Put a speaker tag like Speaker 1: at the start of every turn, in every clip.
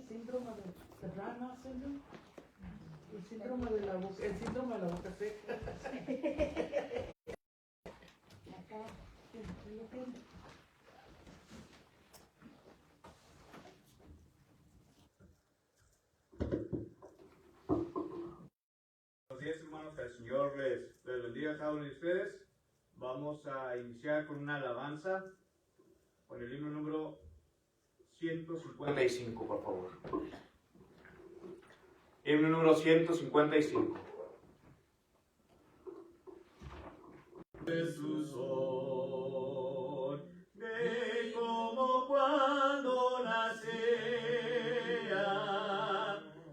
Speaker 1: tiene síndrome de Rana syndrome. El síndrome de la boca seca. Acá, ¿sí lo tiene?
Speaker 2: Buenos días, hermanos, que el Señor les bendiga a cada uno de ustedes. Vamos a iniciar con una alabanza, con el himno número 155, por favor. Himno número 155. Jesús hoy, de como cuando nacía,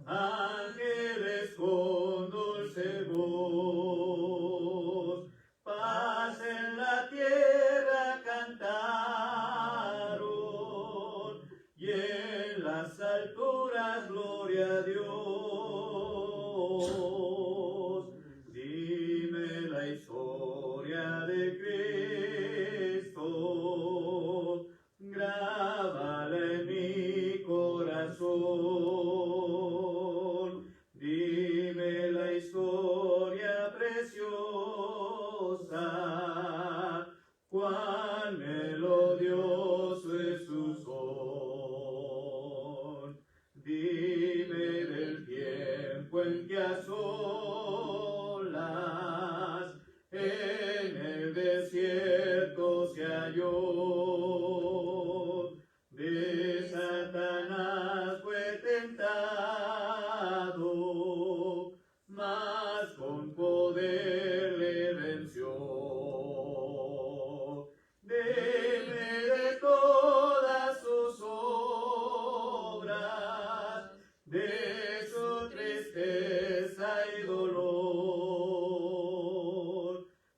Speaker 2: ángeles con dulce voz, paz en la tierra cantaron, y en las alturas gloria a Dios. Dime la historia de Cristo, grábala en mi corazón. Dime la historia preciosa, cuán melodioso es su son. Dime del tiempo en que a solas en el desierto se halló. De Satanás fue tentado, mas con poder le venció. Deme de todas sus obras, de su tristeza y dolor,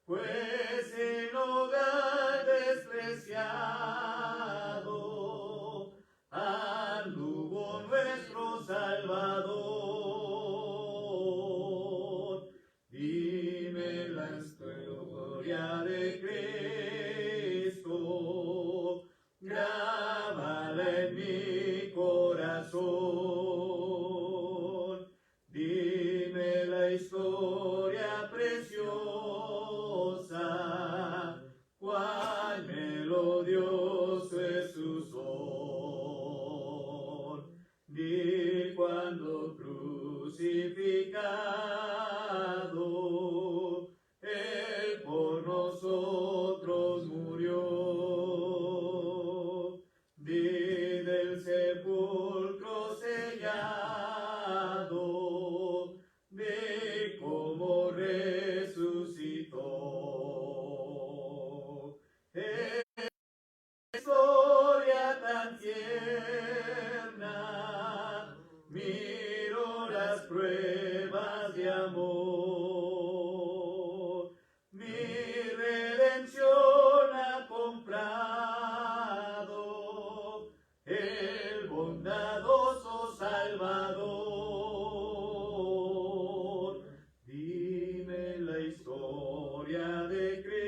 Speaker 2: pues en hogar despreciado anduvo nuestro Salvador. Dime la historia de Cristo, grábala en mi corazón. Dime la historia preciosa, cuán melodioso es su son. Di cuando crucificado, Él por nosotros murió. Di del sepulcro sellado, de cómo resucitó. Historia tan tierna, miro las pruebas de amor. Mi redención ha comprado el bondadoso Salvador. Dime la historia de Cristo.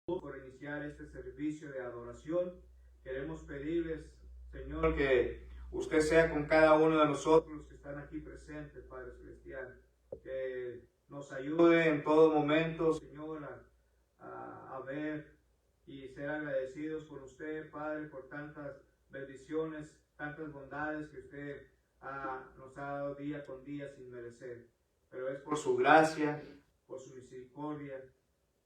Speaker 2: Por iniciar este servicio de adoración, queremos pedirles, Señor, que usted sea con cada uno de nosotros que están aquí presentes, Padre Celestial, que nos ayude en todo momento, Señor, a ver y ser agradecidos con usted, Padre, por tantas bendiciones, tantas bondades que usted nos ha dado día con día sin merecer, pero es por su gracia, por su misericordia,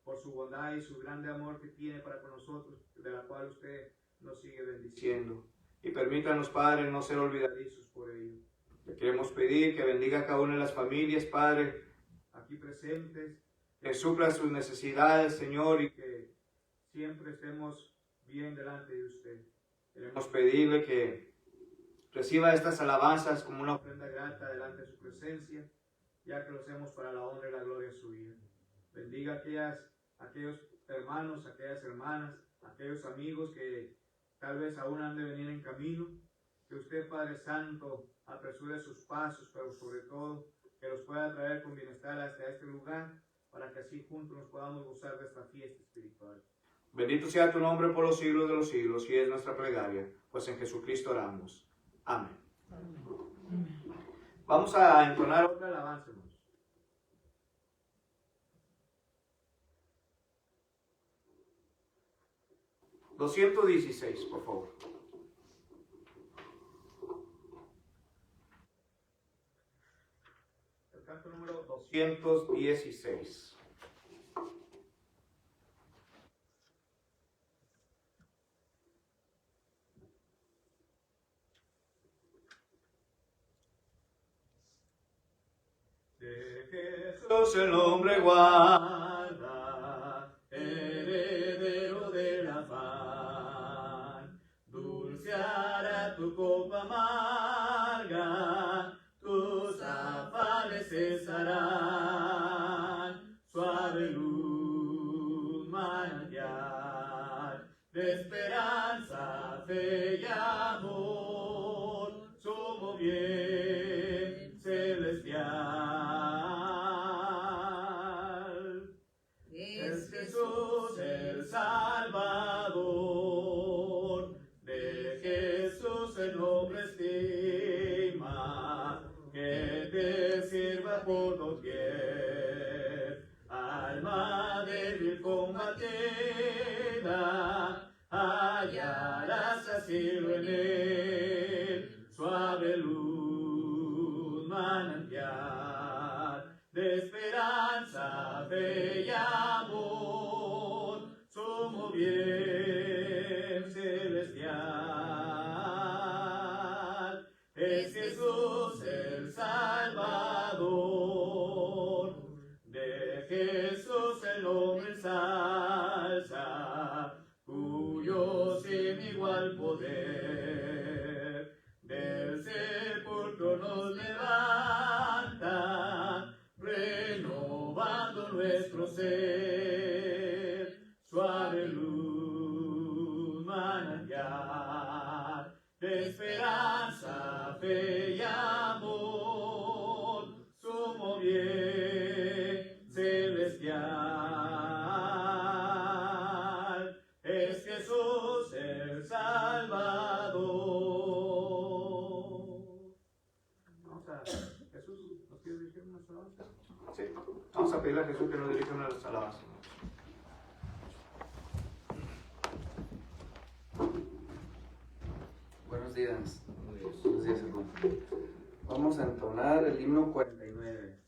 Speaker 2: por su bondad y su grande amor que tiene para con nosotros, de la cual usted nos sigue bendiciendo. Y permítanos, Padre, no ser olvidadizos por ello. Le queremos pedir que bendiga a cada una de las familias, Padre, aquí presentes, que supla sus necesidades, Señor, y que siempre estemos bien delante de usted. Queremos pedirle que reciba estas alabanzas como una ofrenda grata delante de su presencia, ya que lo hacemos para la honra y la gloria suya. Bendiga aquellos hermanos, aquellas hermanas, aquellos amigos que tal vez aún han de venir en camino. Que usted, Padre Santo, apresure sus pasos, pero sobre todo que los pueda traer con bienestar hasta este lugar, para que así juntos nos podamos gozar de esta fiesta espiritual. Bendito sea tu nombre por los siglos de los siglos, y es nuestra plegaria, pues en Jesucristo oramos. Amén. Vamos a entonar otra alabanza, hermanos. 216, por favor. El canto número 216. De Jesús el hombre guarda, heredero del afán, dulceará tu copa amarga, tus afanes cesarán, suave luz manantial de esperanza, fe y amor, sumo bien celestial. Es Jesús el Salvador, de Jesús el nombre estima, que te sirva por doquier, alma débil combatida, hallarás asilo en él, suave luz manantial de esperanza, fe y amor, sumo bien celestial. Es Jesús el Salvador, de Jesús el hombre salsa, cuyo sin igual poder del sepulcro nos levanta, renovando nuestro ser, suave luz manantial de esperanza, fe y amor, sumo bien celestial. Es Jesús el Salvador. Vamos a Jesús, ¿nos quiere dirigir unas alabanzas? Sí, vamos a pedirle a Jesús que nos dirija unas alabanzas.
Speaker 3: Buenos días. Buenos días, hermano. Vamos a entonar el himno 49.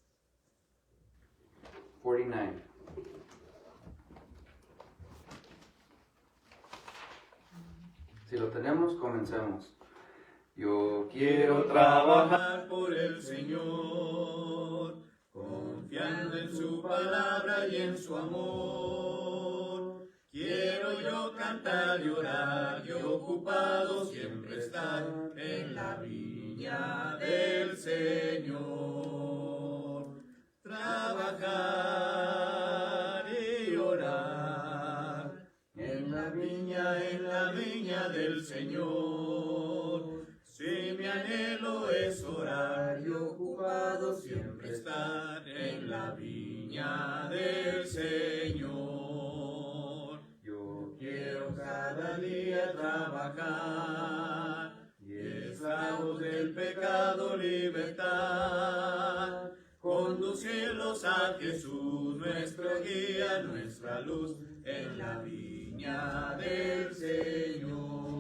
Speaker 3: 49. Si lo tenemos, comencemos. Yo quiero trabajar por el Señor, confiando en su palabra y en su amor. Quiero yo cantar y orar y ocupado siempre estar en la viña del Señor. Trabajar y orar en la viña del Señor. Si mi anhelo es orar y ocupado siempre estar en la viña del Señor. Yo quiero cada día trabajar y esclavos del pecado libertad, conducirlos a Jesús, nuestro guía, nuestra luz, en la viña del Señor.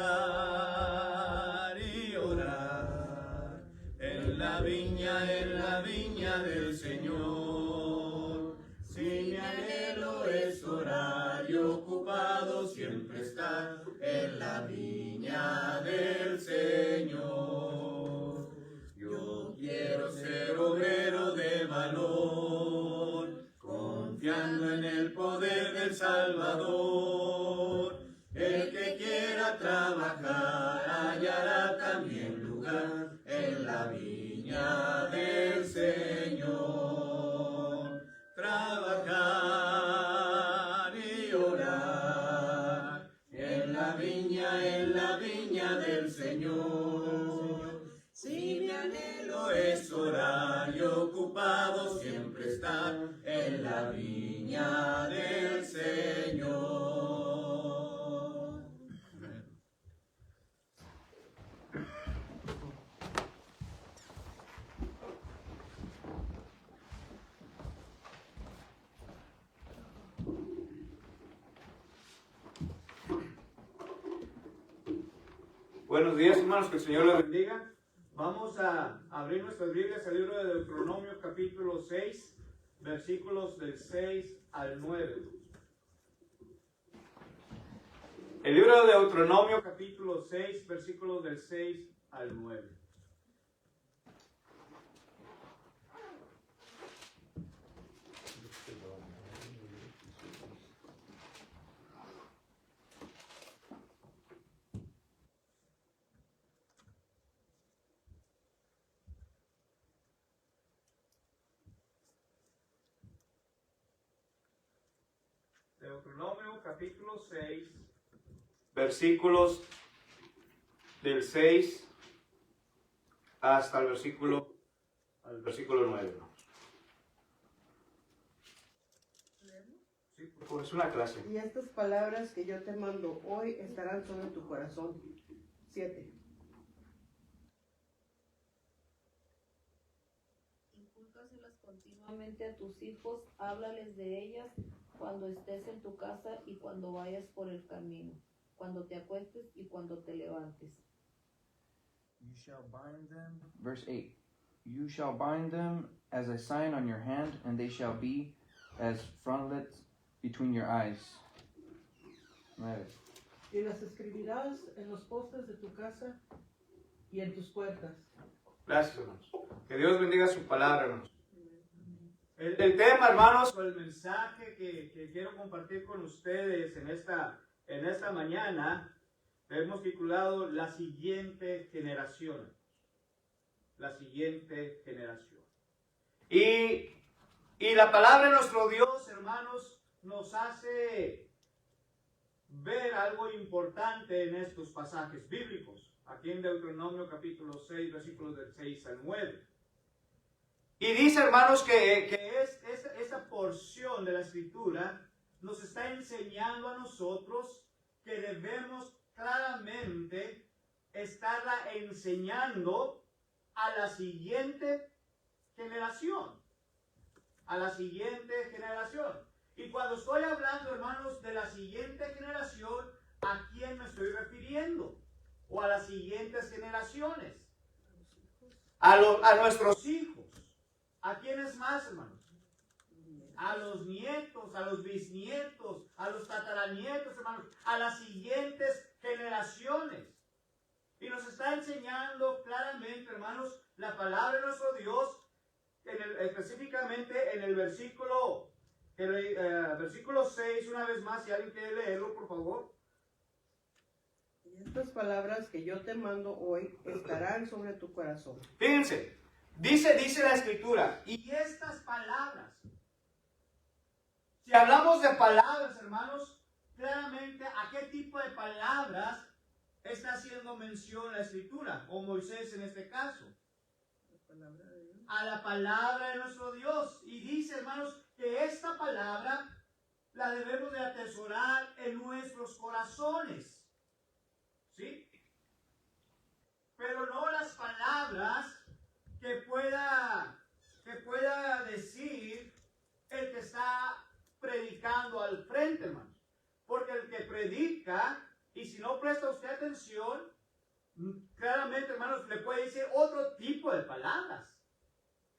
Speaker 3: Trabajar y orar en la viña del Señor. Si mi anhelo es orar y ocupado siempre estar en la viña del Señor. Yo quiero ser obrero de valor, confiando en el poder del Salvador. El que quiera trabajar hallará también lugar en la viña del Señor. Trabajar y orar en la viña del Señor. Si mi anhelo es orar y ocupado siempre estar en la viña del Señor. Amén.
Speaker 2: Buenos días, hermanos, que el Señor les bendiga. Vamos a abrir nuestras Biblias al libro de Deuteronomio capítulo 6, versículos del 6 al 9. El libro de Deuteronomio capítulo 6, versículos del 6 al 9. Deuteronomio capítulo 6, versículos del 6 hasta el versículo 9. Sí, por favor, es una clase.
Speaker 1: Y estas palabras que yo te mando hoy estarán sobre tu corazón. 7.
Speaker 4: Incúlcaselas continuamente a tus hijos, háblales de ellas cuando estés en tu casa y cuando vayas por el camino, cuando te acuestes y cuando te levantes.
Speaker 5: You shall bind them. Verse 8. You shall bind them as a sign on your hand, and they shall be as frontlets between your eyes. 9.
Speaker 1: Y las escribirás en los postes de tu casa y en tus puertas.
Speaker 2: Gracias, hermanos. Que Dios bendiga su palabra, hermanos. El tema, hermanos, o el mensaje que quiero compartir con ustedes en esta mañana, hemos titulado La siguiente generación. La siguiente generación. Y la palabra de nuestro Dios, hermanos, nos hace ver algo importante en estos pasajes bíblicos. Aquí en Deuteronomio capítulo 6, versículos del 6 al 9. Y dice, hermanos, que esa porción de la Escritura nos está enseñando a nosotros que debemos claramente estarla enseñando a la siguiente generación. A la siguiente generación. Y cuando estoy hablando, hermanos, de la siguiente generación, ¿a quién me estoy refiriendo? O a las siguientes generaciones. A nuestros hijos. ¿A quiénes más, hermanos? A los nietos, a los bisnietos, a los tataranietos, hermanos, a las siguientes generaciones. Y nos está enseñando claramente, hermanos, la palabra de nuestro Dios, específicamente en el versículo 6, una vez más, si alguien quiere leerlo, por favor.
Speaker 1: Y estas palabras que yo te mando hoy estarán sobre tu corazón.
Speaker 2: Fíjense. Dice la Escritura, y estas palabras, si hablamos de palabras, hermanos, claramente a qué tipo de palabras está haciendo mención la Escritura, o Moisés en este caso. A la palabra de nuestro Dios. Y dice, hermanos, que esta palabra la debemos de atesorar en nuestros corazones. ¿Sí? Pero no las palabras que pueda decir el que está predicando al frente, hermanos. Porque el que predica, y si no presta usted atención, claramente, hermanos, le puede decir otro tipo de palabras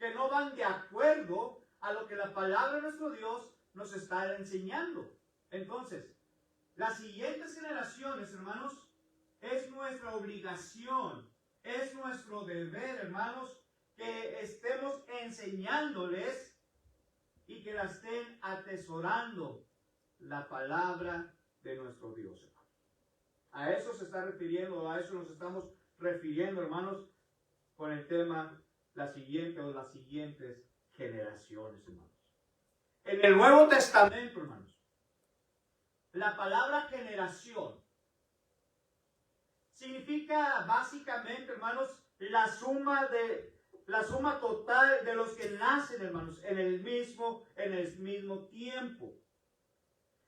Speaker 2: que no van de acuerdo a lo que la palabra de nuestro Dios nos está enseñando. Entonces, las siguientes generaciones, hermanos, es nuestra obligación, es nuestro deber, hermanos, que estemos enseñándoles y que la estén atesorando la palabra de nuestro Dios, hermanos. A eso se está refiriendo, a eso nos estamos refiriendo, hermanos, con el tema la siguiente o las siguientes generaciones, hermanos. En el Nuevo Testamento, hermanos, la palabra generación significa básicamente, hermanos, la suma de la suma total de los que nacen, hermanos, en el mismo tiempo,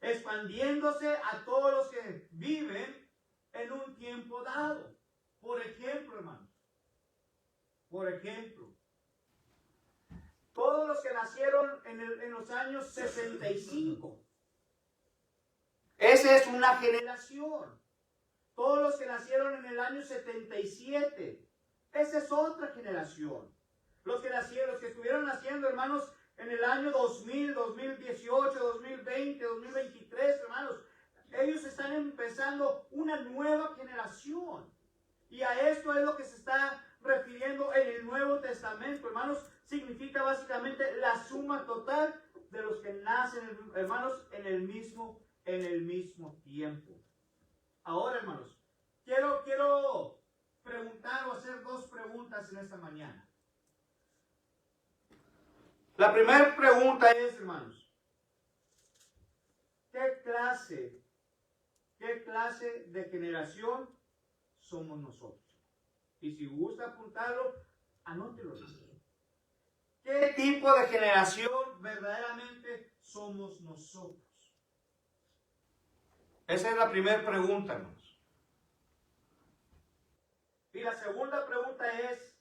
Speaker 2: expandiéndose a todos los que viven en un tiempo dado. Por ejemplo, hermanos, todos los que nacieron en los años 65, esa es una generación. Todos los que nacieron en el año 77, esa es otra generación. Los que estuvieron naciendo, hermanos, en el año 2000, 2018, 2020, 2023, hermanos, ellos están empezando una nueva generación. Y a esto es lo que se está refiriendo en el Nuevo Testamento, hermanos. Significa básicamente la suma total de los que nacen, hermanos, en el mismo tiempo. Ahora, hermanos, quiero preguntar o hacer dos preguntas en esta mañana. La primera pregunta es, hermanos, ¿qué clase de generación somos nosotros? Y si gusta apuntarlo, anótelo. ¿Qué tipo de generación verdaderamente somos nosotros? Esa es la primera pregunta, hermanos. Y la segunda pregunta es,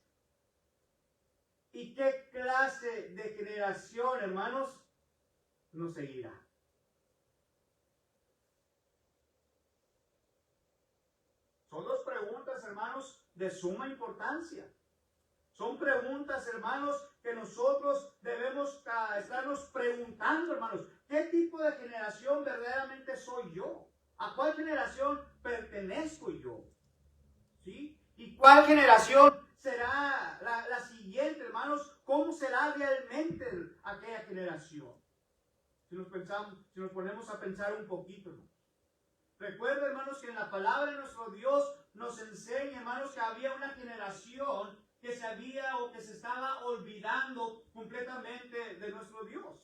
Speaker 2: ¿y qué clase de generación, hermanos, nos seguirá? Son dos preguntas, hermanos, de suma importancia. Son preguntas, hermanos, que nosotros debemos estarnos preguntando, hermanos. ¿Qué tipo de generación verdaderamente soy yo? ¿A cuál generación pertenezco yo? ¿Sí? ¿Y cuál generación será la siguiente, hermanos? ¿Cómo será realmente aquella generación? Si nos ponemos a pensar un poquito, hermanos. Recuerda, hermanos, que en la palabra de nuestro Dios nos enseña, hermanos, que había una generación que se estaba olvidando completamente de nuestro Dios.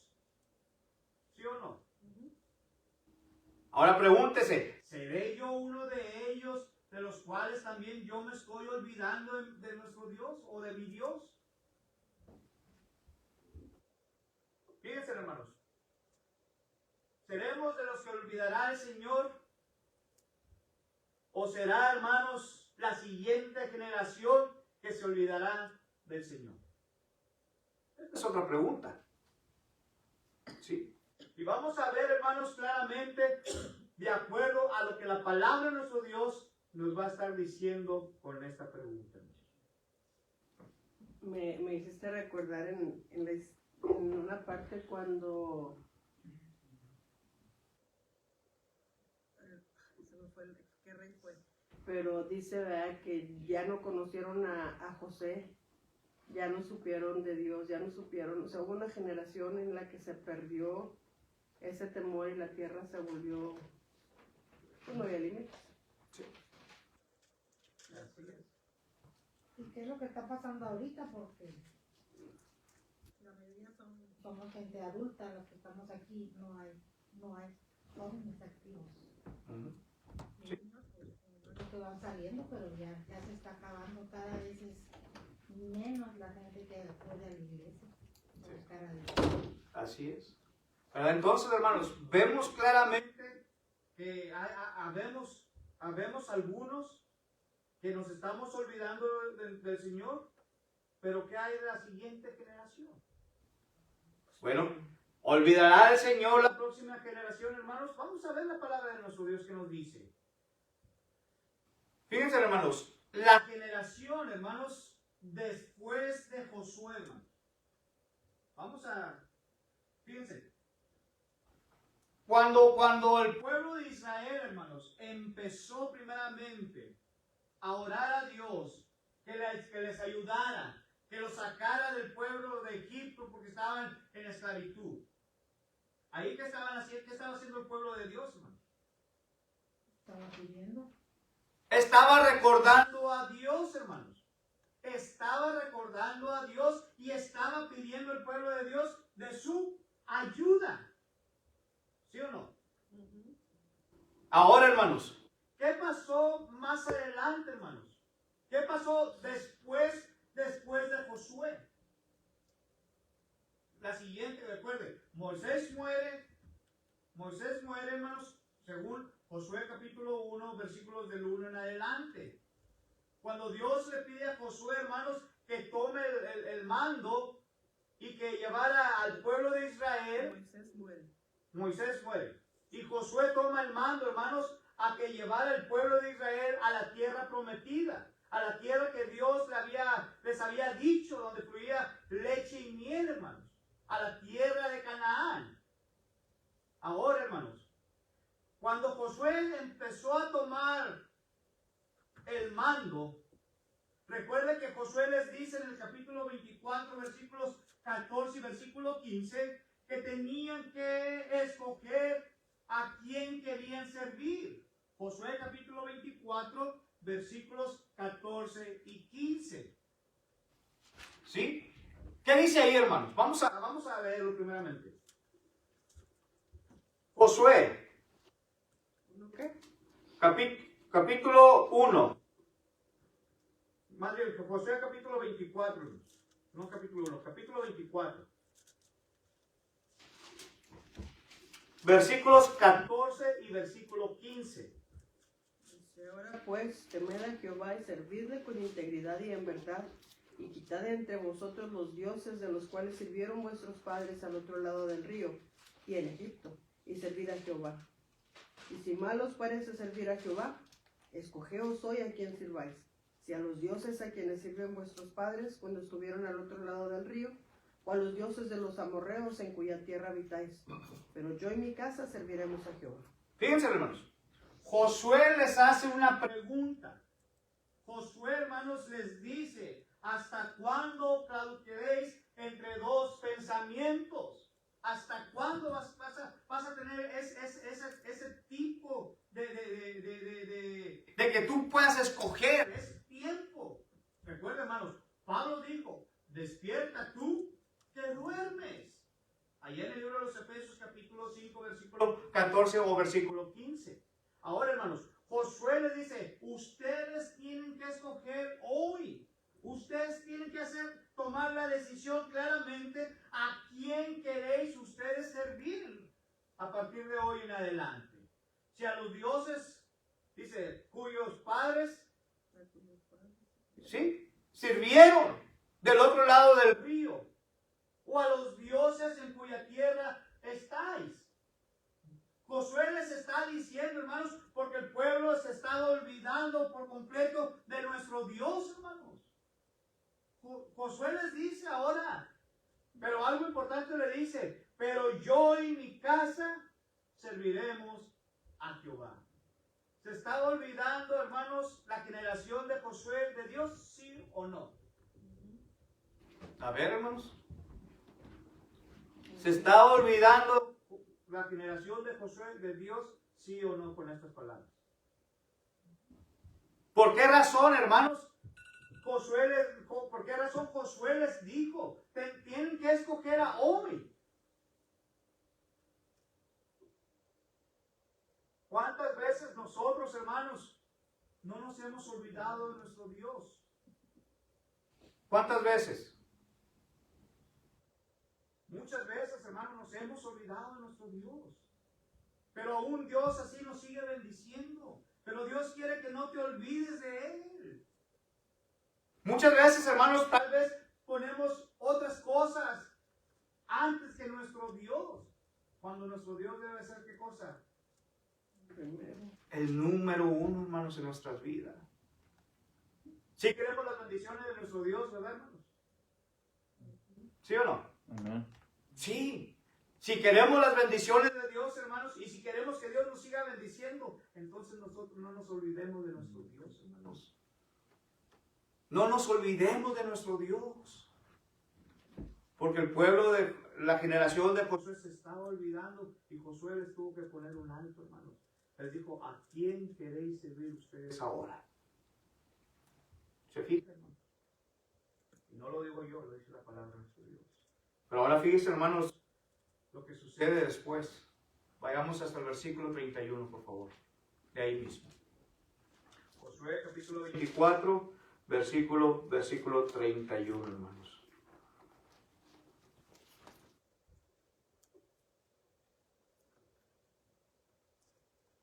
Speaker 2: ¿Sí o no? Ahora pregúntese, ¿seré yo uno de ellos de los cuales también yo me estoy olvidando de nuestro Dios o de mi Dios? Fíjense, hermanos. ¿Seremos de los que olvidará el Señor? ¿O será, hermanos, la siguiente generación que se olvidará del Señor? Esta es otra pregunta. ¿Sí? Y vamos a ver, hermanos, claramente, de acuerdo a lo que la palabra de nuestro Dios nos va a estar diciendo con esta pregunta.
Speaker 6: Me hiciste recordar en una parte cuando se me fue qué rey fue, pero dice, ¿verdad?, que ya no conocieron a José, ya no supieron de Dios, ya no supieron, o sea, hubo una generación en la que se perdió ese temor y la tierra se volvió, pues no había límites.
Speaker 2: Sí. Así es.
Speaker 7: ¿Y qué es lo que está pasando ahorita? Porque la mayoría somos gente adulta, los que estamos aquí, no hay jóvenes activos.
Speaker 2: Sí.
Speaker 7: Los que van saliendo, pero ya se está acabando, cada vez es menos la gente que acude a la iglesia. Sí.
Speaker 2: Así es. Pero entonces, hermanos, vemos claramente que habemos algunos que nos estamos olvidando del Señor, pero ¿qué hay de la siguiente generación? Bueno, ¿olvidará el Señor la próxima generación, hermanos? Vamos a ver la palabra de nuestro Dios que nos dice. Fíjense, hermanos, la generación, hermanos, después de Josué, hermanos. Fíjense. Cuando el pueblo de Israel, hermanos, empezó primeramente a orar a Dios, que les ayudara, que los sacara del pueblo de Egipto porque estaban en esclavitud. Ahí ¿qué estaba haciendo el pueblo de Dios, hermanos?
Speaker 7: Estaba pidiendo.
Speaker 2: Estaba recordando a Dios, hermanos. Estaba recordando a Dios y estaba pidiendo el pueblo de Dios de su ayuda. ¿Sí o no? Ahora, hermanos, ¿qué pasó más adelante, hermanos? ¿Qué pasó después de después de Josué. La siguiente, recuerde, Moisés muere, hermanos, según Josué capítulo 1, versículos del 1 en adelante. Cuando Dios le pide a Josué, hermanos, que tome el mando y que llevara al pueblo de Israel, Moisés muere. Y Josué toma el mando, hermanos, a que llevara el pueblo de Israel a la tierra prometida, a la tierra que Dios les había dicho, donde fluía leche y miel, hermanos, a la tierra de Canaán. Ahora, hermanos, cuando Josué empezó a tomar el mando, recuerde que Josué les dice en el capítulo 24, versículos 14 y versículo 15, que tenían que escoger a quién querían servir. Josué capítulo 24, versículos 14 y 15. ¿Sí? ¿Qué dice ahí, hermanos? Vamos a leerlo primeramente. Josué, capítulo 1. Más bien, Josué capítulo 24. No capítulo 1, capítulo 24. Versículos 14 y versículo 15.
Speaker 6: Ahora pues, temed a Jehová y servidle con integridad y en verdad, y quitad de entre vosotros los dioses de los cuales sirvieron vuestros padres al otro lado del río y en Egipto, y servid a Jehová. Y si mal os parece servir a Jehová, escogeos hoy a quien sirváis, si a los dioses a quienes sirven vuestros padres cuando estuvieron al otro lado del río, o a los dioses de los amorreos en cuya tierra habitáis. Pero yo y mi casa serviremos a Jehová.
Speaker 2: Fíjense, hermanos. Josué les hace una pregunta. Josué, hermanos, les dice: ¿hasta cuándo caduqueréis entre dos pensamientos? ¿Hasta cuándo vas a tener ese tipo de que tú puedas escoger? Es tiempo. Recuerda, hermanos, Pablo dijo: despierta tú que duermes. Allá en el libro de los Efesios capítulo 5, versículo 14 o versículo 15. Ahora, hermanos, Josué les dice: ustedes tienen que escoger hoy. Ustedes tienen que tomar la decisión claramente a quién queréis ustedes servir a partir de hoy en adelante. Si a los dioses, dice, cuyos padres, ¿sí?, sirvieron del otro lado del río, o a los dioses en cuya tierra estáis. Josué les está diciendo, hermanos, porque el pueblo se está olvidando por completo de nuestro Dios, hermanos. Josué les dice ahora, pero algo importante le dice: pero yo y mi casa serviremos a Jehová. ¿Se está olvidando, hermanos, la generación de Josué de Dios, sí o no? A ver, hermanos. ¿Se está olvidando la generación de Josué de Dios, sí o no, con estas palabras? ¿Por qué razón, hermanos? ¿Por qué razón Josué les dijo: tienen que escoger a hoy? ¿Cuántas veces nosotros, hermanos, no nos hemos olvidado de nuestro Dios? ¿Cuántas veces? Muchas veces, hermanos, nos hemos olvidado de nuestro Dios. Pero aún Dios así nos sigue bendiciendo. Pero Dios quiere que no te olvides de Él. Muchas veces, hermanos, tal vez ponemos otras cosas antes que nuestro Dios. Cuando nuestro Dios debe ser, ¿qué cosa? El número uno, hermanos, en nuestras vidas. ¿Sí queremos las bendiciones de nuestro Dios, verdad, hermanos? ¿Sí o no?
Speaker 5: Amen.
Speaker 2: Sí. Si queremos las bendiciones de Dios, hermanos, y si queremos que Dios nos siga bendiciendo, entonces nosotros no nos olvidemos de nuestro Dios, hermanos. No nos olvidemos de nuestro Dios. Porque el pueblo de la generación de Josué se estaba olvidando y Josué les tuvo que poner un alto, hermanos. Les dijo: ¿a quién queréis servir ustedes ahora? ¿Se fijan, hermanos? Y no lo digo yo, lo dice la palabra de nuestro Dios. Pero ahora fíjense, hermanos, lo que sucede después. Vayamos hasta el versículo 31, por favor. De ahí mismo. Josué capítulo 24, versículo 31, hermanos.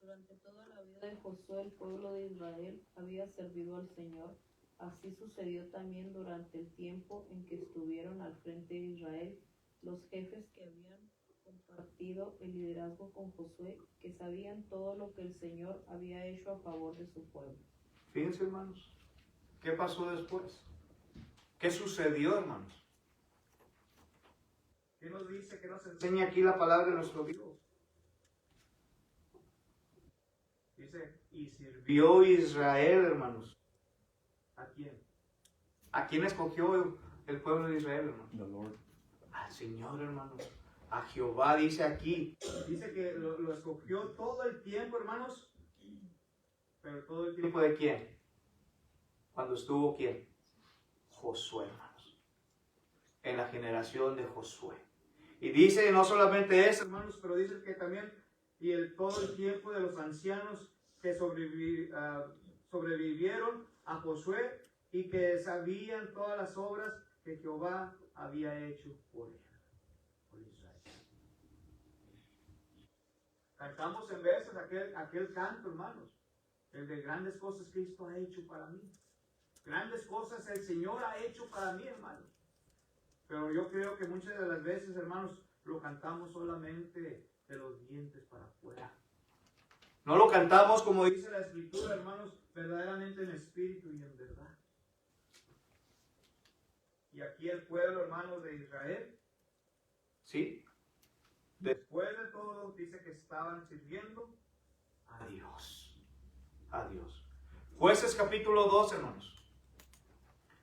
Speaker 4: Durante toda la vida de Josué, el pueblo de Israel había servido al Señor. Así sucedió también durante el tiempo en que estuvieron al frente de Israel los jefes que habían compartido el liderazgo con Josué, que sabían todo lo que el Señor había hecho a favor de su pueblo.
Speaker 2: Fíjense, hermanos, ¿qué pasó después? ¿Qué sucedió, hermanos? ¿Qué nos dice, qué nos enseña aquí la palabra de nuestro Dios? Dice, y sirvió Israel, hermanos. ¿A quién? ¿A quién escogió el pueblo de Israel, hermanos?
Speaker 5: The Lord.
Speaker 2: Al Señor, hermanos. A Jehová, dice aquí. Dice que lo escogió todo el tiempo, hermanos. Pero todo el tiempo ¿de quién? Cuando estuvo ¿quién? Josué, hermanos. En la generación de Josué. Y dice no solamente eso, hermanos, pero dice que también todo el tiempo de los ancianos que sobrevivieron a Josué y que sabían todas las obras que Jehová había hecho por él, por Israel. Cantamos en veces aquel canto, hermanos, el de grandes cosas Cristo ha hecho para mí. Grandes cosas el Señor ha hecho para mí, hermanos. Pero yo creo que muchas de las veces, hermanos, lo cantamos solamente de los dientes para afuera. No lo cantamos como dice la Escritura, hermanos, verdaderamente en espíritu y en verdad. Y aquí el pueblo, hermanos, de Israel, ¿sí? Después de todo, dice que estaban sirviendo a Dios. A Dios. Jueces capítulo 2, hermanos.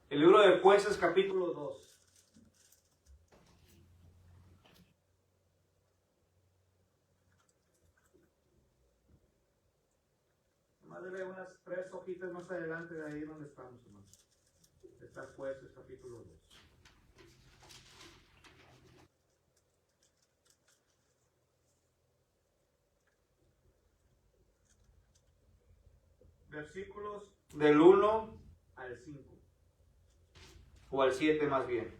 Speaker 2: El libro de Jueces capítulo 2. Más de unas 3 hojitas más adelante de ahí donde estamos, hermanos. Está Jueces capítulo 2. Versículos del 1 al 5. O al 7 más bien.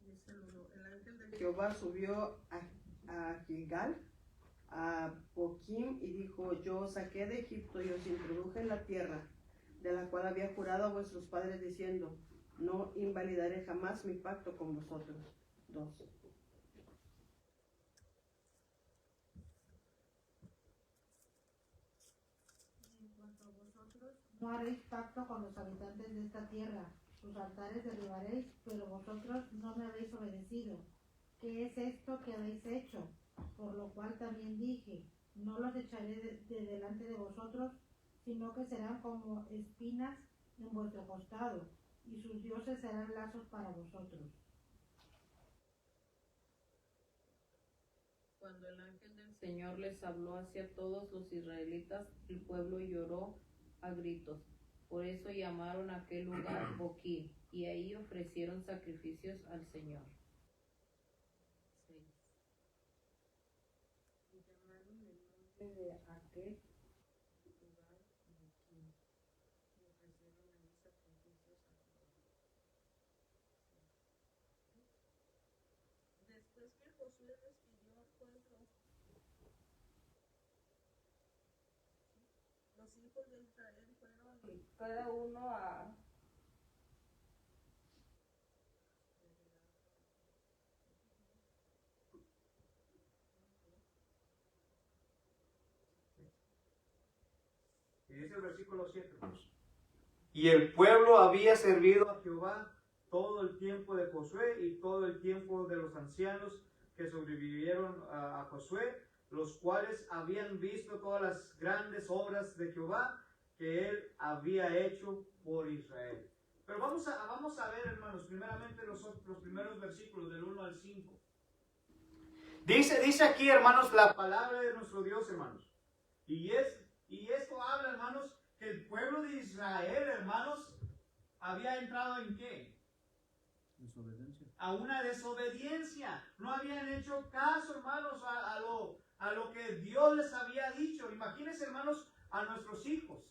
Speaker 6: Dice el ángel de Jehová subió a Gilgal, a Boquim, y dijo: yo os saqué de Egipto y os introduje en la tierra, de la cual había jurado a vuestros padres, diciendo: no invalidaré jamás mi pacto con vosotros. 2.
Speaker 7: No haréis pacto con los habitantes de esta tierra, sus altares derribaréis, pero vosotros no me habéis obedecido. ¿Qué es esto que habéis hecho? Por lo cual también dije: no los echaré de delante de vosotros, sino que serán como espinas en vuestro costado, y sus dioses serán lazos para vosotros.
Speaker 4: Cuando el ángel del Señor les habló hacia todos los israelitas, el pueblo lloró a gritos. Por eso llamaron a aquel lugar Boquim, y ahí ofrecieron sacrificios al Señor. 6. Y llamaron el nombre de aquel lugar Boquim, y ofrecieron allí sacrificios a Jehová. Después que Josué despidió al pueblo, los hijos de Israel fueron cada uno a
Speaker 2: Y dice el versículo 7, hermanos. Y el pueblo había servido a Jehová todo el tiempo de Josué y todo el tiempo de los ancianos que sobrevivieron a Josué, los cuales habían visto todas las grandes obras de Jehová que él había hecho por Israel. Pero vamos a ver, hermanos, primeramente los primeros versículos del 1 al 5. Dice aquí, hermanos, la palabra de nuestro Dios, hermanos. Y esto habla, hermanos, que el pueblo de Israel, hermanos, había entrado ¿en qué?
Speaker 5: Desobediencia.
Speaker 2: A una desobediencia. No habían hecho caso, hermanos, a lo que Dios les había dicho. Imagínense, hermanos, a nuestros hijos.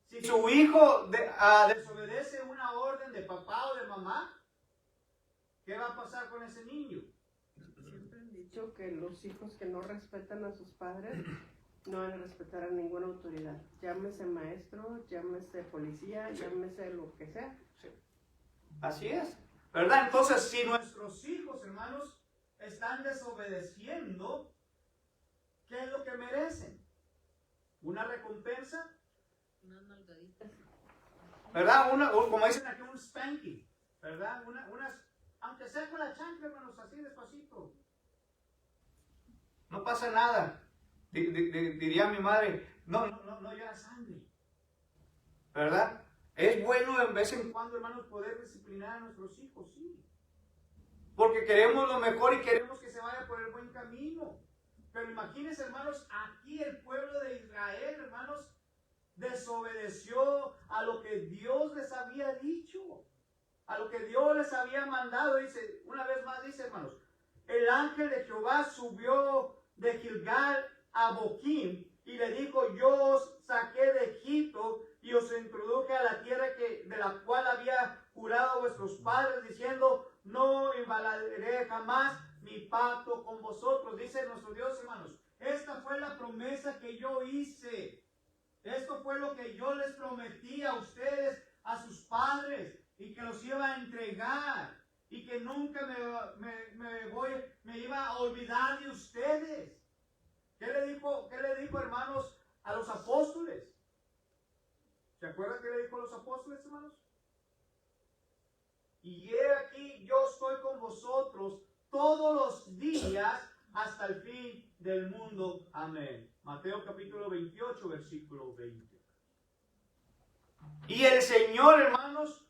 Speaker 2: Si su hijo desobedece una orden de papá o de mamá, ¿qué va a pasar con ese niño?
Speaker 6: Siempre han dicho que los hijos que no respetan a sus padres no van a respetar a ninguna autoridad. Llámese maestro, llámese policía, llámese lo que sea.
Speaker 2: Sí. Así es, ¿verdad? Entonces, si nuestros hijos, hermanos, están desobedeciendo, ¿qué es lo que merecen? ¿Una recompensa?
Speaker 4: Unas nalgaditas.
Speaker 2: ¿Verdad? Como dicen aquí, un spanking, ¿verdad? Aunque sea con la chancla, hermanos, así despacito. No pasa nada. Diría mi madre, no llora sangre. ¿Verdad? Es bueno de vez en cuando, hermanos, poder disciplinar a nuestros hijos, sí. Porque queremos lo mejor y queremos que se vaya por el buen camino. Pero imagínense, hermanos, aquí el pueblo de Israel, hermanos, desobedeció a lo que Dios les había dicho, a lo que Dios les había mandado. Dice, una vez más dice, hermanos, el ángel de Jehová subió de Gilgal a Boquim y le dijo, yo os saqué de Egipto y os introduje a la tierra de la cual había jurado a vuestros padres, diciendo, no invalidaré jamás mi pacto con vosotros. Dice nuestro Dios, hermanos, esta fue la promesa que yo hice. Esto fue lo que yo les prometí a ustedes, a sus padres, y que los iba a entregar, y que nunca me iba a olvidar de ustedes. ¿Qué le dijo, hermanos, a los apóstoles? ¿Se acuerdan qué le dijo a los apóstoles, hermanos? Y he aquí, yo estoy con vosotros todos los días hasta el fin del mundo. Amén. Mateo capítulo 28, versículo 20. Y el Señor, hermanos,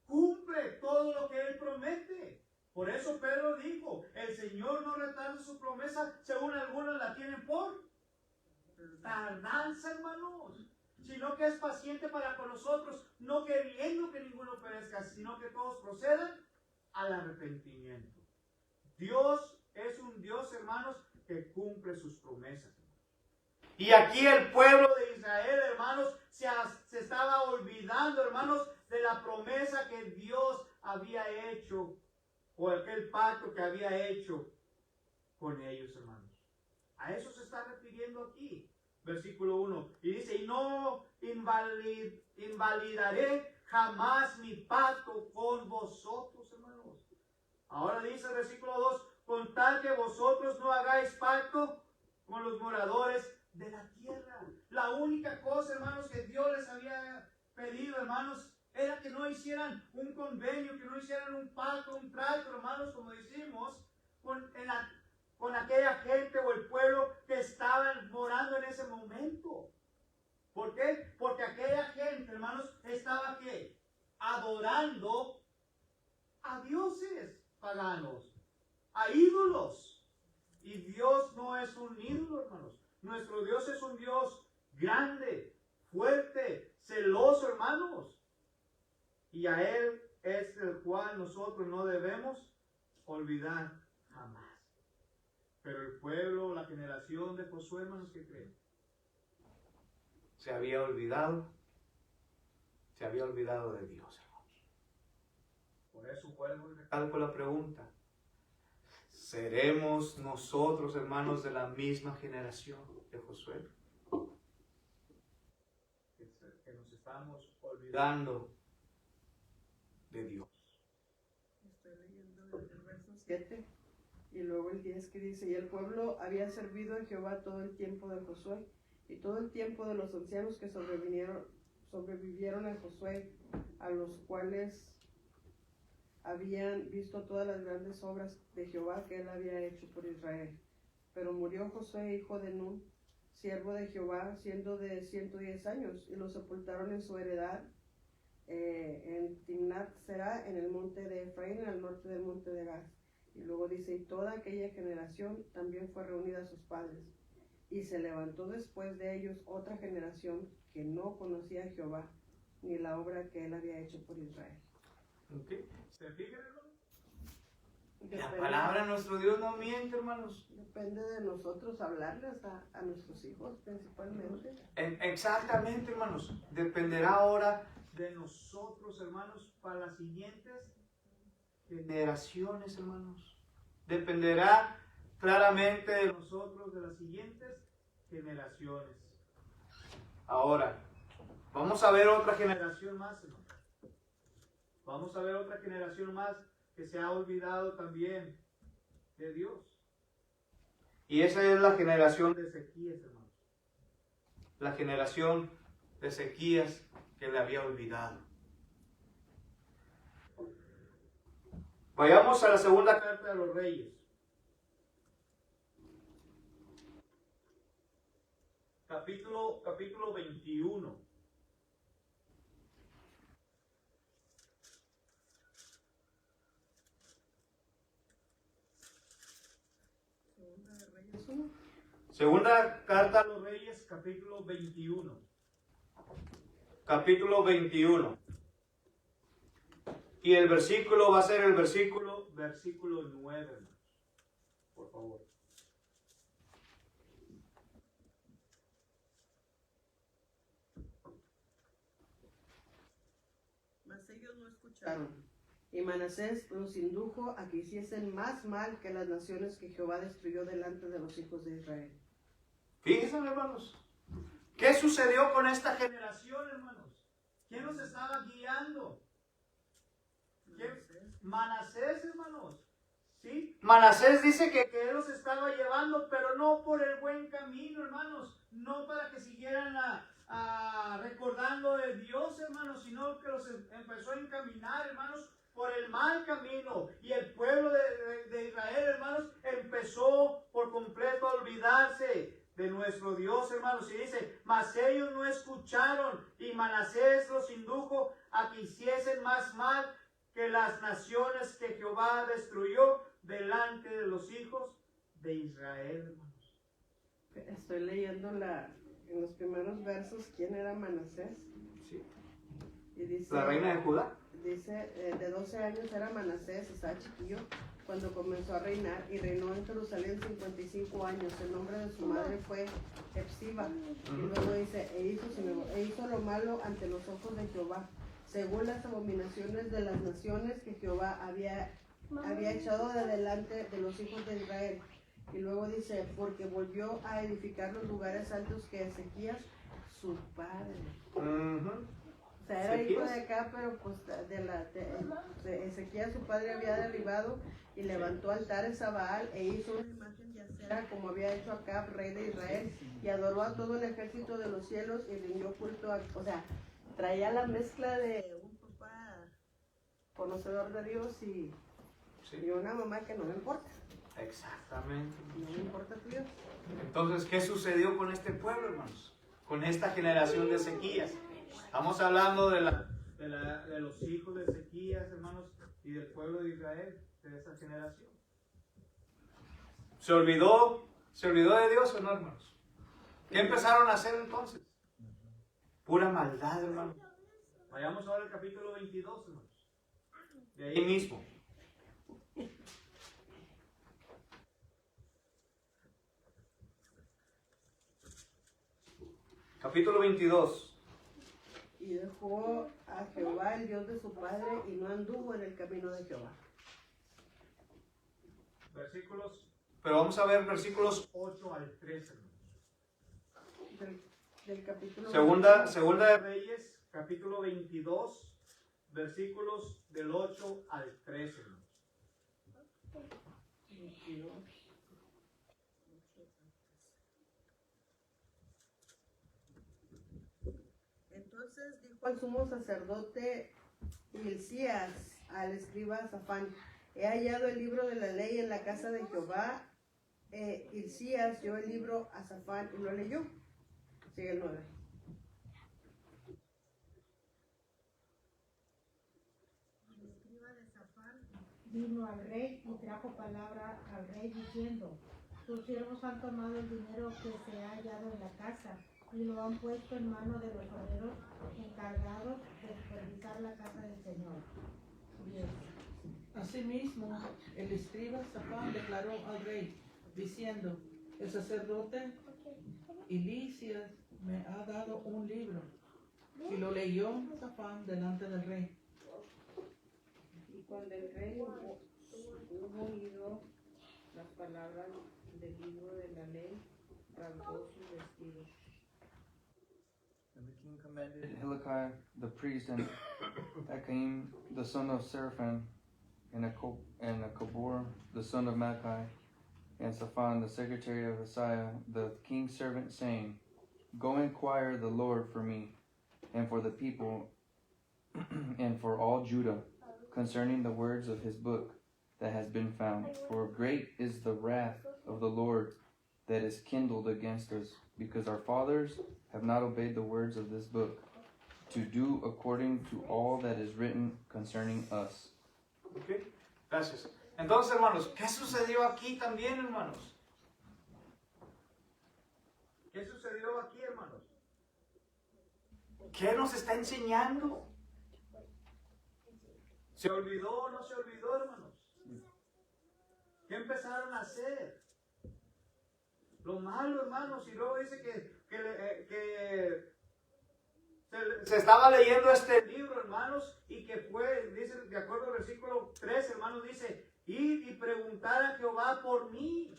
Speaker 2: cumple todo lo que Él promete. Por eso Pedro dijo, el Señor no retarda su promesa, según algunos la tienen por tardanza, hermanos, sino que es paciente para con nosotros, no queriendo que ninguno perezca, sino que todos procedan al arrepentimiento. Dios es un Dios, hermanos, que cumple sus promesas. Y aquí el pueblo de Israel, hermanos, se estaba olvidando, hermanos, de la promesa que Dios había hecho, o aquel pacto que había hecho con ellos, hermanos. A eso se está refiriendo aquí, versículo 1. Y dice, y no invalidaré jamás mi pacto con vosotros, hermanos. Ahora dice el versículo 2, con tal que vosotros no hagáis pacto con los moradores de la tierra. La única cosa, hermanos, que Dios les había pedido, hermanos, era que no hicieran un convenio, que no hicieran un pacto, un trato, hermanos, como decimos, con aquella gente o el pueblo que estaban morando en ese momento. ¿Por qué? Porque aquella gente, hermanos, estaba ¿qué? Adorando a dioses paganos, a ídolos. Y Dios no es un ídolo, hermanos. Nuestro Dios es un Dios grande, fuerte, celoso, hermanos. Y a Él es el cual nosotros no debemos olvidar jamás. Pero el pueblo, la generación de Josué, hermanos, ¿qué creen? Se había olvidado de Dios, hermanos. Por eso vuelvo y recalco la pregunta. ¿Seremos nosotros, hermanos, de la misma generación de Josué? Que nos estamos olvidando de Dios.
Speaker 6: Estoy leyendo el verso 7 y luego el 10 que dice, y el pueblo había servido a Jehová todo el tiempo de Josué y todo el tiempo de los ancianos que sobrevivieron a Josué, a los cuales habían visto todas las grandes obras de Jehová que él había hecho por Israel. Pero murió Josué, hijo de Nun, siervo de Jehová, siendo de 110 años, y lo sepultaron en su heredad en Timnat Será, en el monte de Efraín, al norte del monte de Gaz. Y luego dice, y toda aquella generación también fue reunida a sus padres. Y se levantó después de ellos otra generación que no conocía a Jehová, ni la obra que él había hecho por Israel.
Speaker 2: Okay. ¿Se fijan, hermano? La palabra de nuestro Dios no miente, hermanos.
Speaker 6: Depende de nosotros hablarles a nuestros hijos principalmente.
Speaker 2: Exactamente, hermanos. Dependerá ahora de nosotros, hermanos, para las siguientes generaciones, hermanos. Dependerá claramente de nosotros, de las siguientes generaciones. Ahora, vamos a ver otra generación más, hermanos. Vamos a ver otra generación más que se ha olvidado también de Dios. Y esa es la generación de Ezequías, hermanos. La generación de Ezequías que le había olvidado. Vayamos a la segunda carta de los Reyes. Capítulo 21. Segunda carta a los Reyes, capítulo 21. Capítulo 21. Y el versículo va a ser el versículo 9, hermanos. Por favor.
Speaker 6: Mas ellos no escucharon. Y Manasés los indujo a que hiciesen más mal que las naciones que Jehová destruyó delante de los hijos de Israel.
Speaker 2: Fíjense, hermanos. ¿Qué sucedió con esta generación, hermanos? ¿Quién nos estaba guiando? Manasés, hermanos. ¿Sí? Manasés dice que él los estaba llevando, pero no por el buen camino, hermanos. No para que siguieran recordando de Dios, hermanos, sino que los empezó a encaminar, hermanos, por el mal camino. Y el pueblo de Israel, hermanos, empezó por completo a olvidarse de nuestro Dios, hermanos. Y dice, mas ellos no escucharon, y Manasés los indujo a que hiciesen más mal que las naciones que Jehová destruyó delante de los hijos de Israel, hermanos.
Speaker 6: Estoy leyendo en los primeros versos quién era Manasés.
Speaker 2: Sí.
Speaker 6: Y dice,
Speaker 2: La reina de Judá.
Speaker 6: Dice, de 12 años era Manasés, estaba chiquillo, cuando comenzó a reinar, y reinó en Jerusalén 55 años. El nombre de su madre fue Hepsiba. Y luego dice, e hizo lo malo ante los ojos de Jehová, según las abominaciones de las naciones que Jehová había echado de delante de los hijos de Israel. Y luego dice, porque volvió a edificar los lugares altos que Ezequías, su padre. O sea, era hijo de acá, pero pues de Ezequías, su padre, había derribado y levantó altares a Baal e hizo una imagen de acera como había hecho Acab, rey de Israel, y adoró a todo el ejército de los cielos y rindió culto a... O sea, traía la mezcla de un papá conocedor de Dios y una mamá que no le importa.
Speaker 2: Exactamente.
Speaker 6: No le importa tu Dios.
Speaker 2: Entonces, ¿qué sucedió con este pueblo, hermanos? Con esta generación de Ezequías. Estamos hablando de los hijos de Ezequías, hermanos, y del pueblo de Israel, de esa generación. ¿Se olvidó de Dios o no, hermanos? ¿Qué empezaron a hacer entonces? Pura maldad, hermanos. Vayamos ahora al capítulo 22, hermanos. De ahí mismo. Capítulo 22.
Speaker 6: Y dejó a Jehová, el Dios de su padre, y no anduvo en el camino de Jehová.
Speaker 2: Pero vamos a ver versículos 8 al 13.
Speaker 6: Del capítulo
Speaker 2: Segunda de Reyes, capítulo 22, versículos del 8 al 13.
Speaker 6: 22. Entonces dijo al sumo sacerdote Hilcías al escriba Safán, he hallado el libro de la ley en la casa de Jehová. Hilcías dio el libro a Safán y lo leyó. Sigue el 9.
Speaker 7: El escriba de Safán vino al rey y trajo palabra al rey diciendo, tus siervos han tomado el dinero que se ha hallado en la casa y lo han puesto en manos de los obreros encargados de supervisar la casa del Señor. 10.
Speaker 1: Asimismo, el escriba Safán declaró al rey, diciendo, el sacerdote Hilcías me ha dado un libro. Y lo leyó Safán delante del rey.
Speaker 4: Y cuando el rey hubo oído las palabras del libro de la ley, rasgó sus vestidos.
Speaker 5: And the king commanded Hilkiah the priest and Achim the son of Seraphim and Akabor the son of Machi and Shaphan the secretary of Isaiah the king's servant, saying, Go inquire the Lord for me and for the people and for all Judah concerning the words of his book that has been found. For great is the wrath of the Lord that is kindled against us, because our fathers have not obeyed the words of this book, to do according to all that is written concerning us.
Speaker 2: Ok, gracias. Entonces, hermanos, ¿qué sucedió aquí también, hermanos? ¿Qué sucedió aquí, hermanos? ¿Qué nos está enseñando? ¿Se olvidó o no se olvidó, hermanos? ¿Qué empezaron a hacer? Lo malo, hermanos, y luego dice que se estaba leyendo este libro, hermanos, y que fue, dice, de acuerdo al versículo 3, hermanos, dice, id y preguntar a Jehová por mí,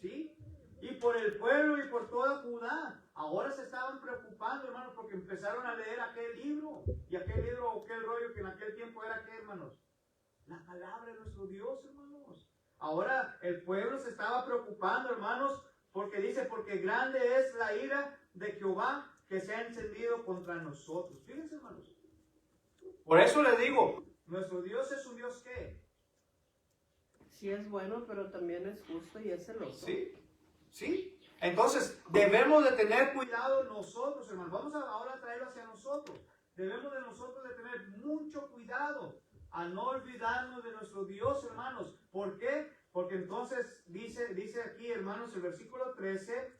Speaker 2: ¿sí? Y por el pueblo y por toda Judá. Ahora se estaban preocupando, hermanos, porque empezaron a leer aquel libro, y aquel libro, aquel rollo que en aquel tiempo era, ¿qué, hermanos? La palabra de nuestro Dios, hermanos. Ahora el pueblo se estaba preocupando, hermanos, porque dice, porque grande es la ira de Jehová que se ha encendido contra nosotros. Fíjense, hermanos. Por eso les digo, nuestro Dios es un Dios que...
Speaker 6: Sí es bueno, pero también es justo y es celoso.
Speaker 2: Sí, sí. Entonces, debemos de tener cuidado nosotros, hermanos. Vamos ahora a traerlo hacia nosotros. Debemos de nosotros de tener mucho cuidado a no olvidarnos de nuestro Dios, hermanos. ¿Por qué? Porque entonces dice aquí, hermanos, el versículo 13,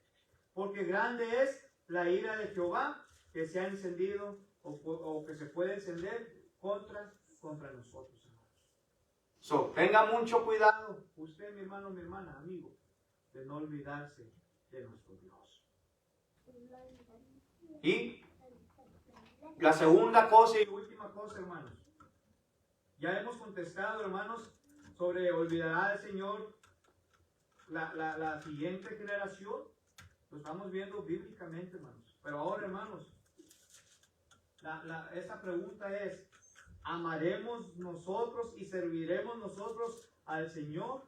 Speaker 2: porque grande es la ira de Jehová que se ha encendido o que se puede encender contra nosotros, hermanos. Tenga mucho cuidado, usted, mi hermano, mi hermana, amigo, de no olvidarse de nuestro Dios. Y la segunda cosa y última cosa, hermanos. Ya hemos contestado, hermanos, sobre olvidará el Señor la siguiente generación. Lo estamos viendo bíblicamente, hermanos. Pero ahora, hermanos, esta pregunta es, ¿amaremos nosotros y serviremos nosotros al Señor?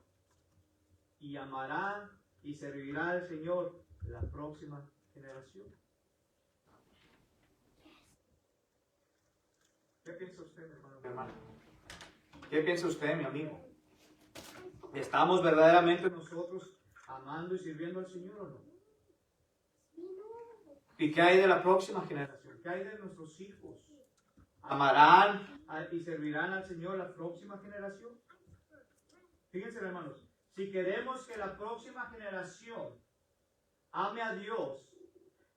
Speaker 2: Y amará y servirá al Señor la próxima generación. ¿Qué piensa usted, hermano, mi hermana? ¿Qué piensa usted, mi amigo? ¿Estamos verdaderamente nosotros amando y sirviendo al Señor o no? ¿Y qué hay de la próxima generación? ¿Qué hay de nuestros hijos? ¿Amarán y servirán al Señor la próxima generación? Fíjense, hermanos, si queremos que la próxima generación ame a Dios,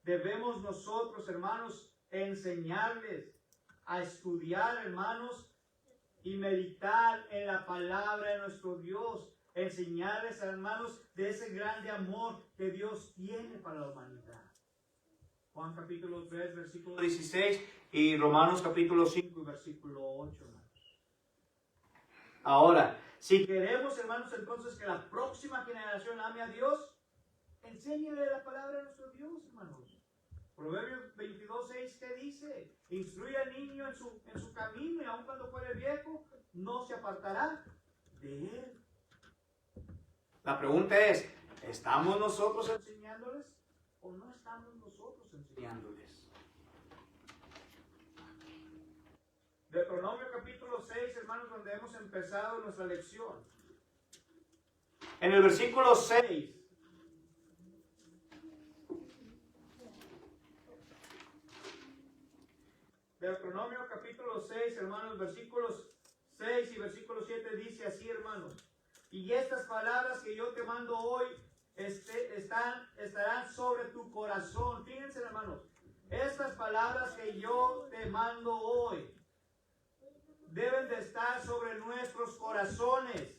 Speaker 2: debemos nosotros, hermanos, enseñarles a estudiar, hermanos, y meditar en la palabra de nuestro Dios. Enseñarles, hermanos, de ese grande amor que Dios tiene para la humanidad. Juan capítulo 3, versículo 16 y Romanos capítulo 5, versículo 8, hermanos. Ahora, si queremos, hermanos, entonces que la próxima generación ame a Dios, enséñale la palabra de nuestro Dios, hermanos. Proverbios 22, 6, ¿qué dice? Instruye al niño en su camino y aun cuando fuere viejo, no se apartará de él. La pregunta es, ¿estamos nosotros enseñándoles o no estamos nosotros enseñándoles? Deuteronomio capítulo 6, hermanos, donde hemos empezado nuestra lección. En el versículo 6. Deuteronomio capítulo 6, hermanos, versículos 6 y versículo 7 dice así, hermanos. Y estas palabras que yo te mando hoy estarán sobre tu corazón. Fíjense, hermanos. Estas palabras que yo te mando hoy. deben de estar sobre nuestros corazones.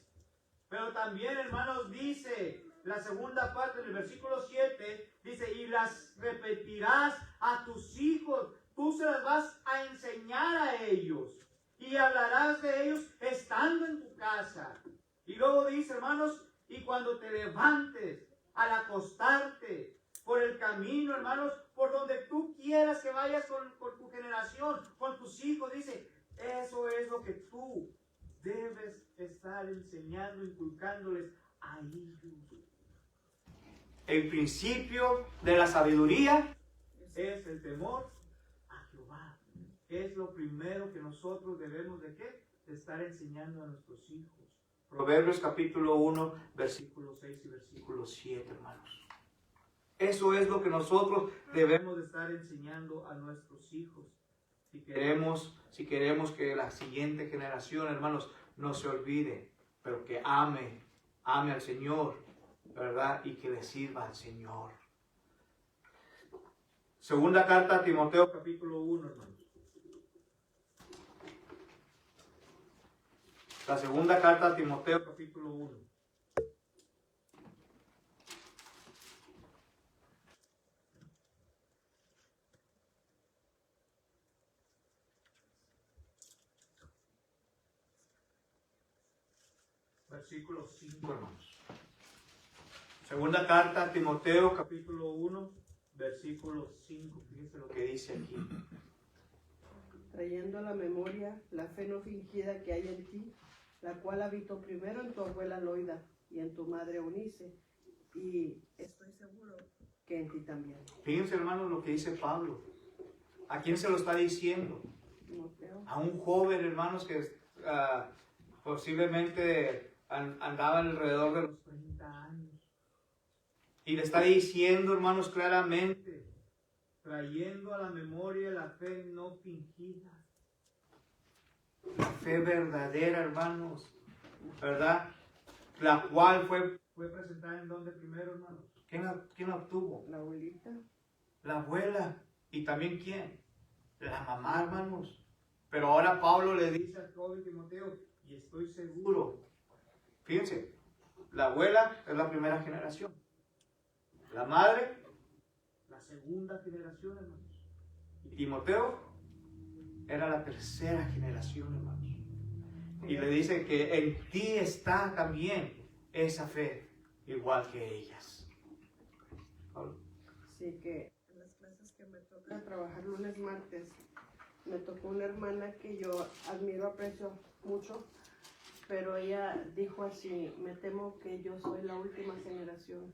Speaker 2: Pero también, hermanos, dice la segunda parte del versículo 7, dice, y las repetirás a tus hijos. Tú se las vas a enseñar a ellos y hablarás de ellos estando en tu casa. Y luego dice, hermanos, y cuando te levantes al acostarte por el camino, hermanos, por donde tú quieras que vayas con tu generación, con tus hijos, dice, eso es lo que tú debes estar enseñando, inculcándoles a ellos. El principio de la sabiduría es el temor a Jehová. Es lo primero que nosotros debemos de ¿qué? De estar enseñando a nuestros hijos. Proverbios capítulo 1, versículo 6 y versículo 7, hermanos. Eso es lo que nosotros debemos de estar enseñando a nuestros hijos. Si queremos que la siguiente generación, hermanos, no se olvide, pero que ame al Señor, ¿verdad? Y que le sirva al Señor. Segunda carta a Timoteo capítulo 1, hermanos. La segunda carta a Timoteo capítulo 1. Versículo 5, hermanos. Segunda carta a Timoteo capítulo 1, versículo 5. Fíjense lo que dice aquí.
Speaker 6: Trayendo a la memoria la fe no fingida que hay en ti, la cual habitó primero en tu abuela Loida y en tu madre Eunice, y estoy seguro que en ti también.
Speaker 2: Fíjense, hermanos, lo que dice Pablo. ¿A quién se lo está diciendo?
Speaker 6: Timoteo.
Speaker 2: A un joven, hermanos, que posiblemente andaba alrededor de los 30 años. Y le está diciendo, hermanos, claramente, trayendo a la memoria la fe no fingida. La fe verdadera, hermanos, ¿verdad? La cual fue presentada en donde primero, hermanos. ¿Quién la obtuvo?
Speaker 6: La abuelita.
Speaker 2: La abuela. ¿Y también quién? La mamá, hermanos. Pero ahora Pablo le dice al joven Timoteo, y estoy seguro. Fíjense, la abuela es la primera generación. La madre, la segunda generación, hermanos. Y Timoteo era la tercera generación, hermanos. Y le dice que en ti está también esa fe, igual que ellas. Pablo.
Speaker 6: Sí, que en las clases que me toca trabajar lunes, martes, me tocó una hermana que yo admiro, aprecio mucho, pero ella dijo así, me temo que yo soy la última generación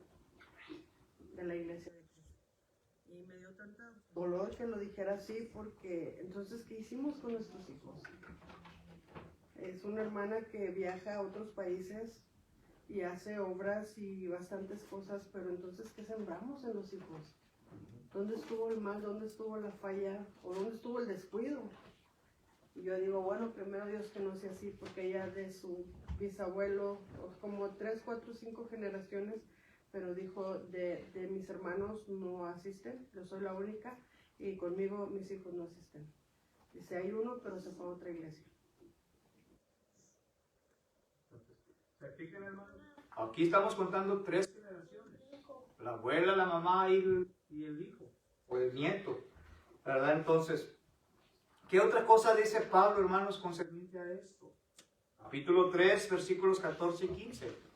Speaker 6: de la iglesia de Cristo. Y me dio tanta dolor que lo dijera así, porque entonces, ¿qué hicimos con nuestros hijos? Es una hermana que viaja a otros países y hace obras y bastantes cosas, pero entonces, ¿qué sembramos en los hijos? ¿Dónde estuvo el mal? ¿Dónde estuvo la falla? ¿O dónde estuvo el descuido? Y yo digo, bueno, primero Dios que no sea así, porque ella de su bisabuelo, como 3, 4, 5 generaciones, pero dijo, de mis hermanos no asisten, yo soy la única, y conmigo mis hijos no asisten. Dice, hay uno, pero se fue a otra iglesia.
Speaker 2: ¿Se fijan, hermanos? Aquí estamos contando 3 generaciones. La abuela, la mamá y el hijo, o el nieto, ¿verdad? Entonces, ¿qué otra cosa dice Pablo, hermanos, concerniente a esto? Capítulo 3, versículos 14 y 15.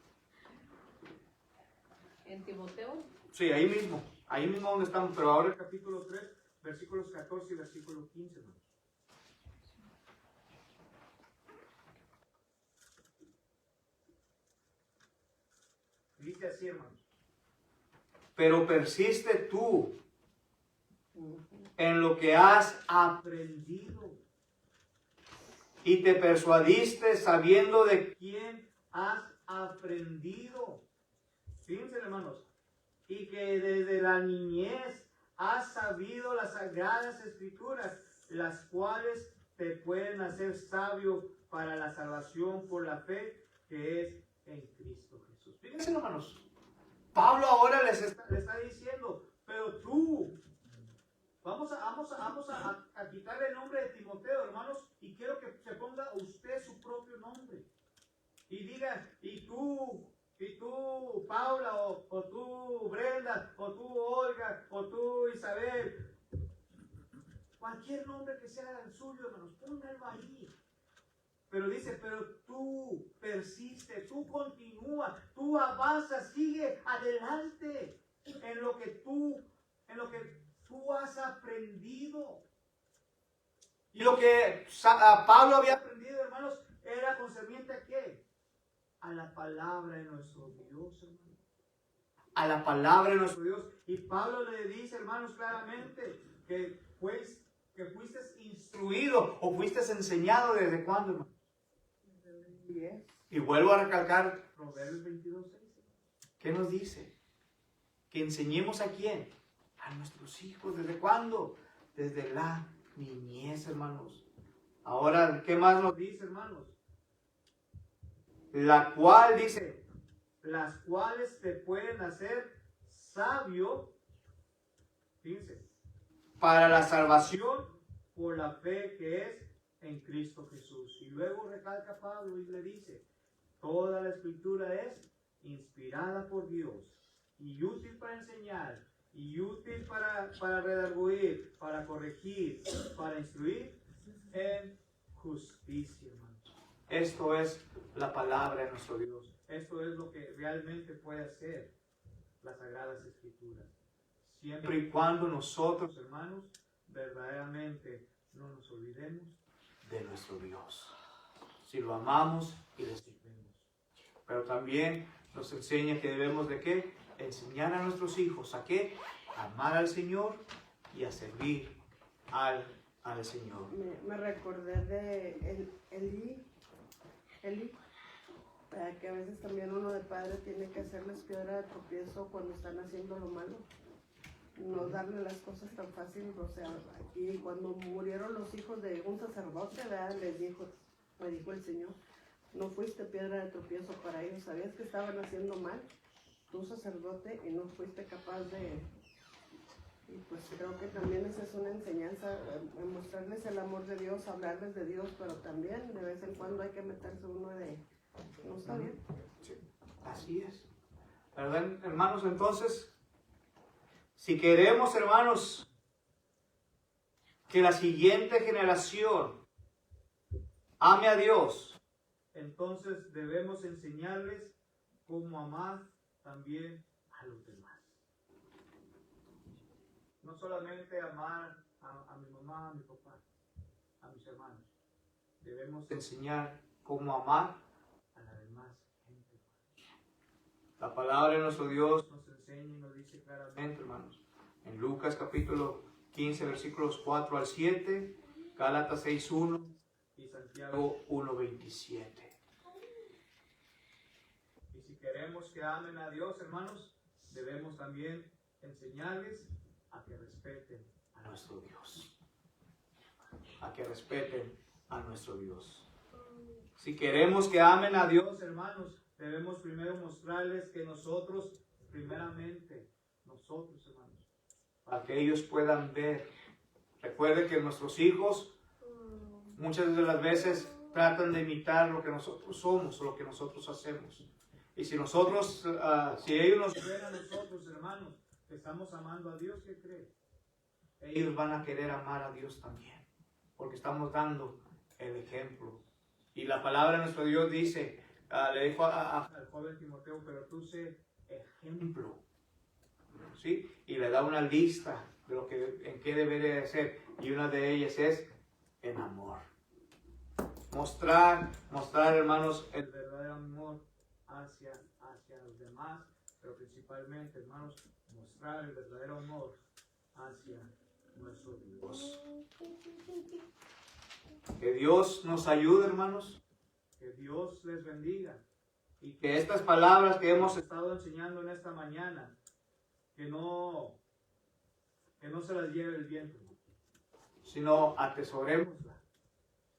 Speaker 4: ¿En Timoteo?
Speaker 2: Sí, ahí mismo donde estamos, pero ahora el capítulo 3, versículos 14 y versículo 15, hermanos. Dice así, hermanos. Pero persiste tú en lo que has aprendido y te persuadiste sabiendo de quién has aprendido. Fíjense, hermanos, y que desde la niñez has sabido las sagradas escrituras, las cuales te pueden hacer sabio para la salvación por la fe que es en Cristo Jesús. Fíjense, hermanos, Pablo ahora les está diciendo, pero tú, vamos a quitarle el nombre de Timoteo, hermanos, y y quiero que se ponga usted su propio nombre. Y diga, y tú Paula, o tú Brenda, o tú Olga, o tú Isabel. Cualquier nombre que sea el suyo, hermanos, pónganlo ahí. Pero dice, pero tú persiste, tú continúa, tú avanzas, sigue adelante en lo que tú has aprendido. Y lo que Pablo había aprendido, hermanos, era concerniente a ¿qué? A la palabra de nuestro Dios, hermanos. A la palabra de nuestro Dios. Y Pablo le dice, hermanos, claramente que fuiste instruido o fuiste enseñado desde cuándo, hermano. Y vuelvo a recalcar Proverbios 22:6. ¿Qué nos dice? Que enseñemos a quién? A nuestros hijos. ¿Desde cuándo? Desde la niñez, hermanos. Ahora, ¿qué más nos dice, hermanos? La cual dice, las cuales te pueden hacer sabio, fíjense, para la salvación por la fe que es en Cristo Jesús. Y luego recalca Pablo y le dice, toda la escritura es inspirada por Dios y útil para enseñar, y útil para redarguir, para corregir, para instruir en justicia, hermanos. Esto es la palabra de nuestro Dios. Esto es lo que realmente puede hacer las Sagradas Escrituras. Siempre y cuando nosotros, hermanos, verdaderamente no nos olvidemos de nuestro Dios. Si lo amamos y le servimos. Pero también nos enseña que debemos de ¿qué? Enseñar a nuestros hijos a ¿qué? Amar al Señor y a servir al Señor.
Speaker 6: Me recordé de Eli, que a veces también uno de padre tiene que hacerles piedra de tropiezo cuando están haciendo lo malo. No darle las cosas tan fácil, o sea, y cuando murieron los hijos de un sacerdote, ¿verdad? Me dijo el Señor, no fuiste piedra de tropiezo para ellos, sabías que estaban haciendo mal, tú sacerdote, y no fuiste capaz de... Y pues creo que también esa es una enseñanza, mostrarles el amor de Dios, hablarles de Dios, pero también de vez en cuando hay que meterse uno de... ¿No está bien?
Speaker 2: Sí, así es. ¿Verdad, hermanos? Entonces, si queremos, hermanos, que la siguiente generación ame a Dios, entonces debemos enseñarles cómo amar también a los demás. No solamente amar a mi mamá, a mi papá, a mis hermanos. Debemos enseñar cómo amar a la demás gente. La palabra de nuestro Dios nos enseña y nos dice claramente, hermanos, en Lucas capítulo 15, versículos 4 al 7, Gálatas 6:1 y Santiago 1:27. Y si queremos que amen a Dios, hermanos, debemos también enseñarles a que respeten a nuestro Dios. A que respeten a nuestro Dios. Si queremos que amen a Dios, hermanos, debemos primero mostrarles que nosotros, primeramente, nosotros, hermanos, para que ellos puedan ver. Recuerden que nuestros hijos muchas de las veces tratan de imitar lo que nosotros somos o lo que nosotros hacemos. Y si nosotros, si ellos nos ven a nosotros, hermanos, que estamos amando a Dios, ¿qué creen? Ellos van a querer amar a Dios también, porque estamos dando el ejemplo. Y la palabra de nuestro Dios dice, le dijo al joven Timoteo, pero tú sé ejemplo, ¿sí? Y le da una lista de lo que, en qué debería de ser, y una de ellas es en amor. Mostrar, hermanos, el verdadero amor hacia los demás, pero principalmente, hermanos, mostrar el verdadero amor hacia nuestro Dios. Que Dios nos ayude, hermanos, que Dios les bendiga y que estas palabras que hemos estado enseñando en esta mañana, que no se las lleve el viento, sino atesorémosla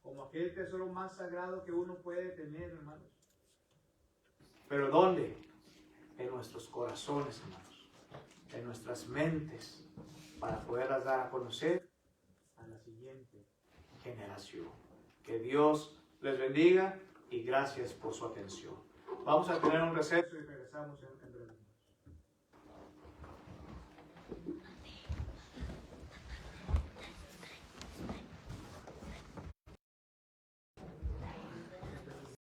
Speaker 2: como aquel tesoro más sagrado que uno puede tener, hermanos. ¿Pero dónde? En nuestros corazones, hermanos, en nuestras mentes, para poderlas dar a conocer a la siguiente generación. Que Dios les bendiga y gracias por su atención. Vamos a tener un receso y regresamos en